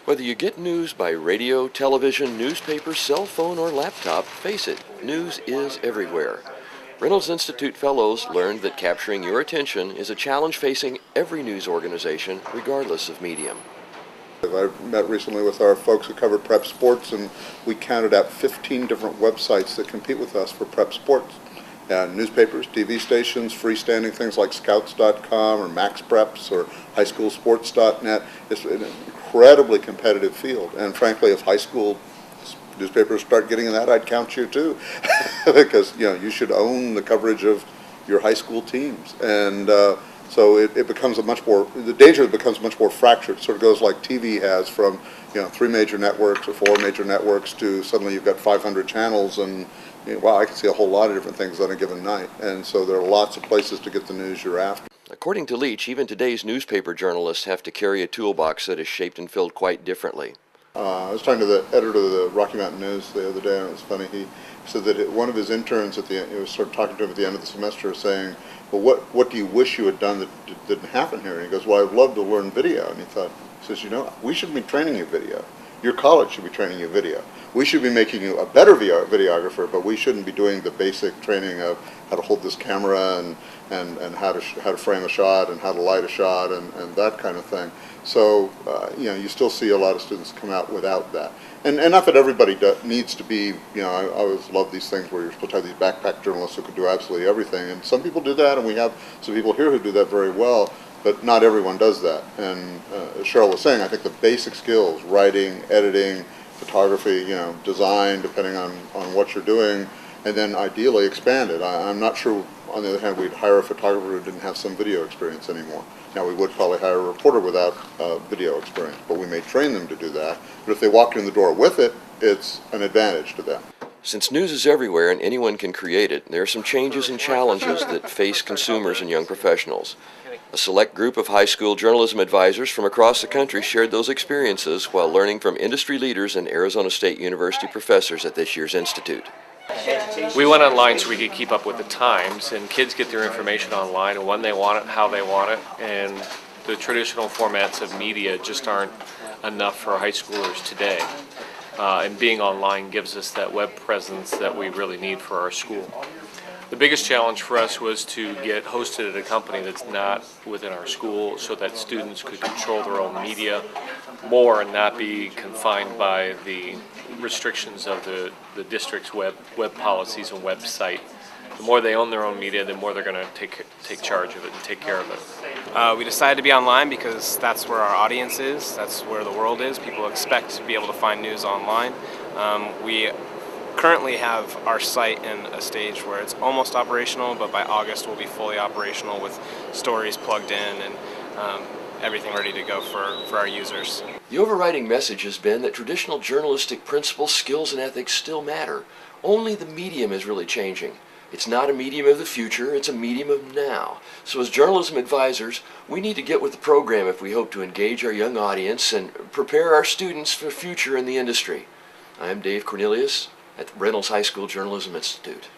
Whether you get news by radio, television, newspaper, cell phone, or laptop, face it, news is everywhere. Reynolds Institute fellows learned that capturing your attention is a challenge facing every news organization, regardless of medium. I met recently with our folks who cover prep sports, and we counted out 15 different websites that compete with us for prep sports. Newspapers, TV stations, freestanding things like scouts.com or MaxPreps or highschoolsports.net. It's an incredibly competitive field, and frankly, if high school newspapers start getting in that, I'd count you too, because you should own the coverage of your high school teams. And so it becomes the danger becomes much more fractured. It sort of goes like TV has from 3 major networks or 4 major networks to suddenly you've got 500 channels, and wow, I can see a whole lot of different things on a given night. And so there are lots of places to get the news you're after. According to Leach, even today's newspaper journalists have to carry a toolbox that is shaped and filled quite differently. I was talking to the editor of the Rocky Mountain News the other day, and it was funny. He said that one of his interns at the end, he was sort of talking to him at the end of the semester, saying, "Well, what do you wish you had done that didn't happen here?" And he goes, "Well, I'd love to learn video." And he says, we should be training you video. Your college should be training you video. We should be making you a better videographer, but we shouldn't be doing the basic training of how to hold this camera and how to frame a shot and how to light a shot and that kind of thing. So you still see a lot of students come out without that. And not that everybody needs to be, I always love these things where you're supposed to have these backpack journalists who can do absolutely everything. And some people do that, and we have some people here who do that very well, but not everyone does that. And as Cheryl was saying, I think the basic skills, writing, editing, photography, design, depending on what you're doing, and then ideally expanded. I'm not sure, on the other hand, we'd hire a photographer who didn't have some video experience anymore. Now, we would probably hire a reporter without video experience, but we may train them to do that. But if they walk in the door with it, it's an advantage to them. Since news is everywhere and anyone can create it, there are some changes and challenges that face consumers and young professionals. A select group of high school journalism advisors from across the country shared those experiences while learning from industry leaders and Arizona State University professors at this year's institute. We went online so we could keep up with the times, and kids get their information online and when they want it, how they want it, and the traditional formats of media just aren't enough for high schoolers today. And being online gives us that web presence that we really need for our school. The biggest challenge for us was to get hosted at a company that's not within our school so that students could control their own media more and not be confined by the restrictions of the district's web policies and website. The more they own their own media, the more they're going to take charge of it and take care of it. We decided to be online because that's where our audience is, that's where the world is. People expect to be able to find news online. We currently have our site in a stage where it's almost operational, but by August we'll be fully operational with stories plugged in and everything ready to go for our users. The overriding message has been that traditional journalistic principles, skills, and ethics still matter. Only the medium is really changing. It's not a medium of the future, it's a medium of now. So as journalism advisors, we need to get with the program if we hope to engage our young audience and prepare our students for the future in the industry. I'm Dave Cornelius at the Reynolds High School Journalism Institute.